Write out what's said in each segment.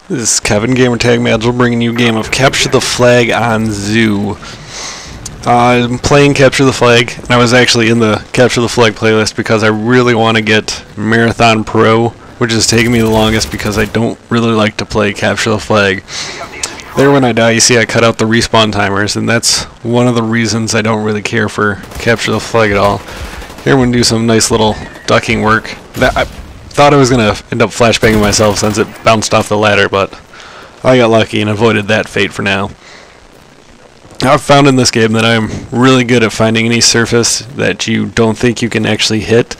This is Kevin, Gamertag Magil, bringing you a game of Capture the Flag on Zoo. I'm playing Capture the Flag, and I was actually in the Capture the Flag playlist because I really want to get Marathon Pro, which is taking me the longest because I don't really like to play Capture the Flag. There, when I die, you see I cut out the respawn timers, and that's one of the reasons I don't really care for Capture the Flag at all. Here I'm going to do some nice little ducking work. I thought I was going to end up flashbanging myself since it bounced off the ladder, but I got lucky and avoided that fate for now. I've found in this game that I'm really good at finding any surface that you don't think you can actually hit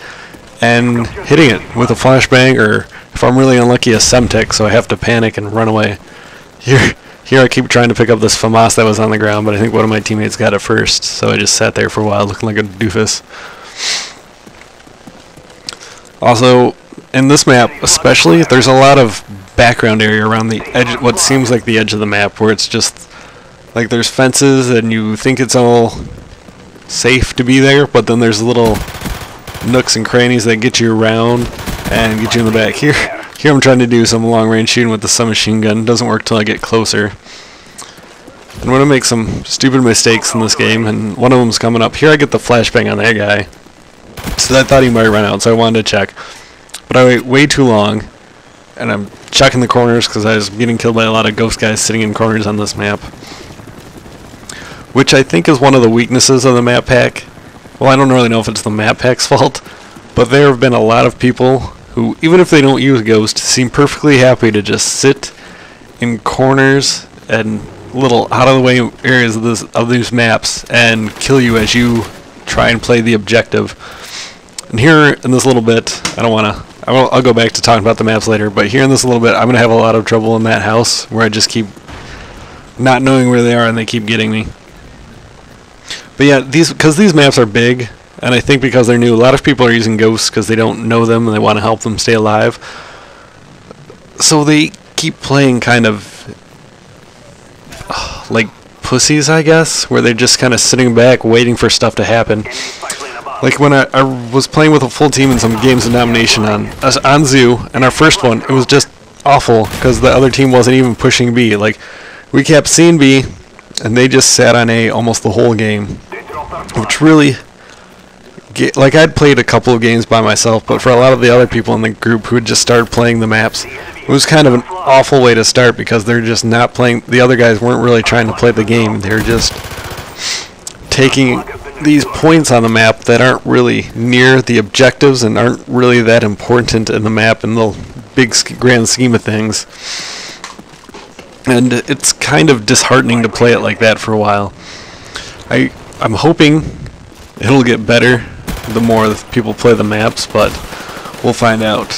and hitting it with a flashbang, or if I'm really unlucky, a Semtex, so I have to panic and run away. Here I keep trying to pick up this FAMAS that was on the ground, but I think one of my teammates got it first, so I just sat there for a while looking like a doofus. Also, in this map especially, there's a lot of background area around the edge, what seems like the edge of the map, where it's just like there's fences and you think it's all safe to be there, but then there's little nooks and crannies that get you around and get you in the back. Here I'm trying to do some long-range shooting with the submachine gun. It doesn't work till I get closer. I'm going to make some stupid mistakes in this game, and one of them's coming up. Here I get the flashbang on that guy, so I thought he might run out, so I wanted to check. But I wait way too long, and I'm checking the corners because I was getting killed by a lot of ghost guys sitting in corners on this map, which I think is one of the weaknesses of the map pack. Well, I don't really know if it's the map pack's fault, but there have been a lot of people who, even if they don't use Ghost, seem perfectly happy to just sit in corners and little out-of-the-way areas of these maps and kill you as you try and play the objective. And here in this little bit, I'll go back to talking about the maps later, but here in this little bit, I'm going to have a lot of trouble in that house where I just keep not knowing where they are and they keep getting me. But yeah, because these maps are big, and I think because they're new, a lot of people are using Ghosts because they don't know them and they want to help them stay alive. So they keep playing kind of like pussies, I guess, where they're just kind of sitting back waiting for stuff to happen. Like when I was playing with a full team in some games of nomination on Zoo, and our first one, it was just awful because the other team wasn't even pushing B. Like, we kept seeing B, and they just sat on A almost the whole game, which really, like, I'd played a couple of games by myself, but for a lot of the other people in the group who had just started playing the maps, it was kind of an awful way to start because they're just not playing. The other guys weren't really trying to play the game. They're just taking these points on the map that aren't really near the objectives and aren't really that important in the map in the big grand scheme of things. And it's kind of disheartening to play it like that for a while. I'm hoping it'll get better the more people play the maps, but we'll find out.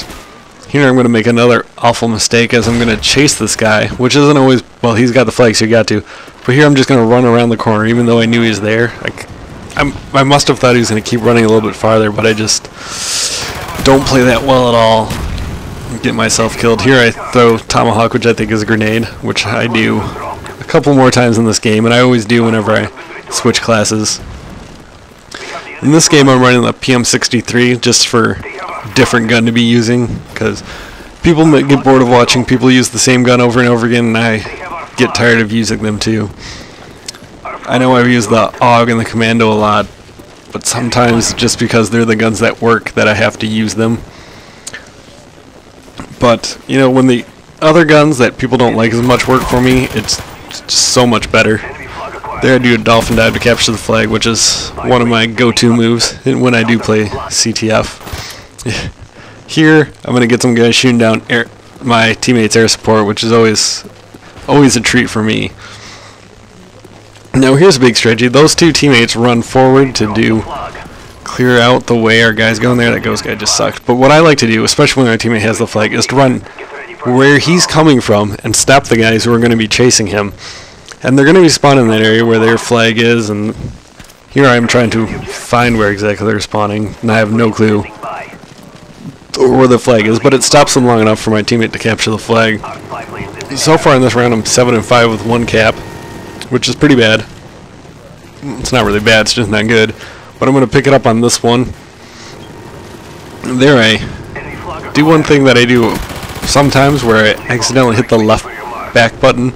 Here I'm going to make another awful mistake as I'm going to chase this guy, which isn't always, well, he's got the flag, so you got to. But here I'm just going to run around the corner, even though I knew he was there. I must have thought he was going to keep running a little bit farther, but I just don't play that well at all. Get myself killed. Here I throw Tomahawk, which I think is a grenade, which I do a couple more times in this game, and I always do whenever I switch classes. In this game I'm running the PM63 just for a different gun to be using, because people might get bored of watching people use the same gun over and over again, and I get tired of using them too. I know I've used the AUG and the Commando a lot, but sometimes just because they're the guns that work that I have to use them. But, you know, when the other guns that people don't like as much work for me, it's just so much better. There I do a dolphin dive to capture the flag, which is one of my go-to moves when I do play CTF. Here, I'm going to get some guys shooting down my teammates' air support, which is always a treat for me. Now here's a big strategy. Those two teammates run forward to clear out the way our guy's going there. That ghost guy just sucked. But what I like to do, especially when our teammate has the flag, is to run where he's coming from and stop the guys who are going to be chasing him. And they're going to be spawning in that area where their flag is, and here I am trying to find where exactly they're spawning, and I have no clue where the flag is, but it stops them long enough for my teammate to capture the flag. So far in this round I'm 7-5 with 1 cap, which is pretty bad. It's not really bad, it's just not good. But I'm going to pick it up on this one. There I do one thing that I do sometimes where I accidentally hit the left back button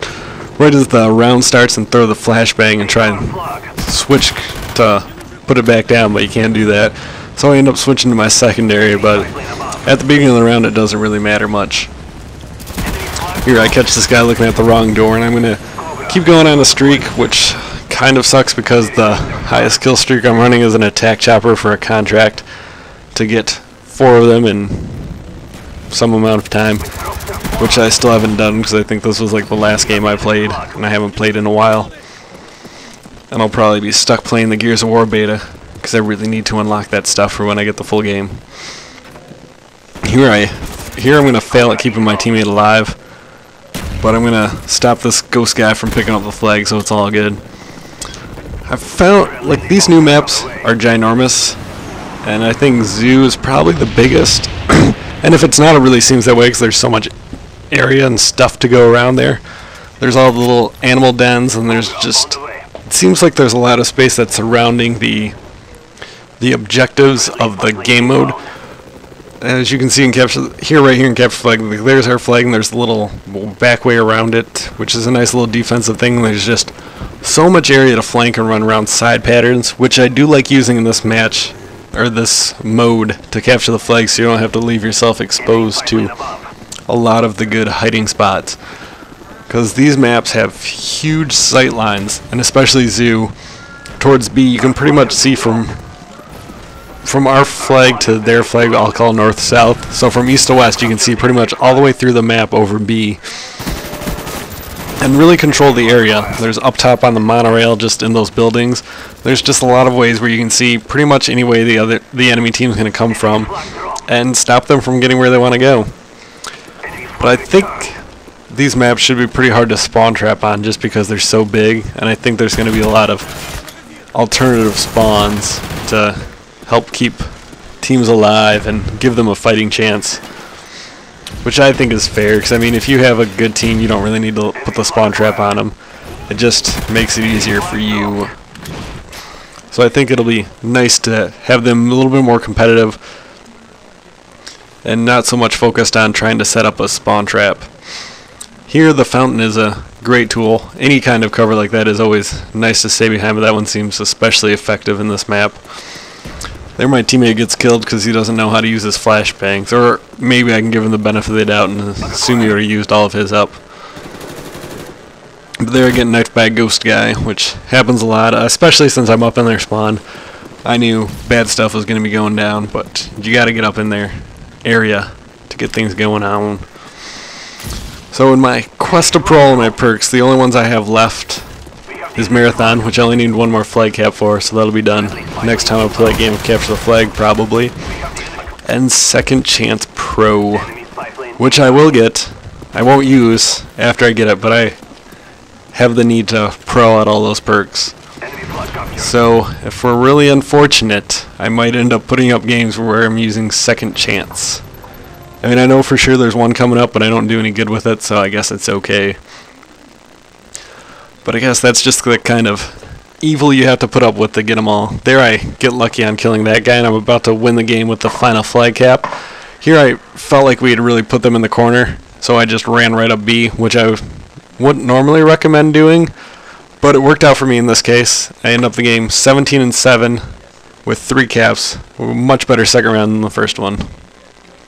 right as the round starts and throw the flashbang and try and switch to put it back down, but you can't do that. So I end up switching to my secondary, but at the beginning of the round it doesn't really matter much. Here I catch this guy looking at the wrong door, and I'm going to keep going on a streak, which kind of sucks because the highest kill streak I'm running is an attack chopper for a contract to get 4 of them in some amount of time, which I still haven't done because I think this was like the last game I played, and I haven't played in a while. And I'll probably be stuck playing the Gears of War beta because I really need to unlock that stuff for when I get the full game. Here I'm going to fail at keeping my teammate alive, but I'm going to stop this ghost guy from picking up the flag, so it's all good. I found, like, these new maps are ginormous, and I think Zoo is probably the biggest. And if it's not, it really seems that way because there's so much area and stuff to go around there. There's all the little animal dens, and there's just, it seems like there's a lot of space that's surrounding the objectives of the game mode. As you can see in right here in Capture Flag, there's our flag, and there's the little back way around it, which is a nice little defensive thing. There's just so much area to flank and run around side patterns, which I do like using in this match, or this mode, to capture the flag so you don't have to leave yourself exposed to a lot of the good hiding spots. Because these maps have huge sight lines, and especially Zoo, towards B, you can pretty much see from our flag to their flag, I'll call north-south. So from east to west, you can see pretty much all the way through the map over B. And really control the area. There's up top on the monorail, just in those buildings. There's just a lot of ways where you can see pretty much any way the enemy team's going to come from, and stop them from getting where they want to go. But I think these maps should be pretty hard to spawn trap on just because they're so big, and I think there's going to be a lot of alternative spawns to help keep teams alive and give them a fighting chance, which I think is fair, because I mean, if you have a good team, you don't really need to put the spawn trap on them. It just makes it easier for you. So I think it'll be nice to have them a little bit more competitive and not so much focused on trying to set up a spawn trap. Here the fountain is a great tool. Any kind of cover like that is always nice to stay behind, but that one seems especially effective in this map. There my teammate gets killed because he doesn't know how to use his flashbangs, or maybe I can give him the benefit of the doubt and assume he already used all of his up. But there I get knifed by a ghost guy, which happens a lot, especially since I'm up in their spawn. I knew bad stuff was going to be going down, but you got to get up in their area to get things going on. So in my Quest to Pro and my perks, the only ones I have left is Marathon, which I only need one more flag cap for, so that'll be done next time I play a game of Capture the Flag, probably. And Second Chance Pro, which I will get. I won't use after I get it, but I have the need to pro out all those perks. So if we're really unfortunate, I might end up putting up games where I'm using Second Chance. I mean, I know for sure there's one coming up, but I don't do any good with it, so I guess it's okay. But I guess that's just the kind of evil you have to put up with to get them all. There I get lucky on killing that guy, and I'm about to win the game with the final flag cap. Here I felt like we had really put them in the corner, so I just ran right up B, which I wouldn't normally recommend doing, but it worked out for me in this case. I end up the game 17-7 with 3 caps. Much better second round than the first one.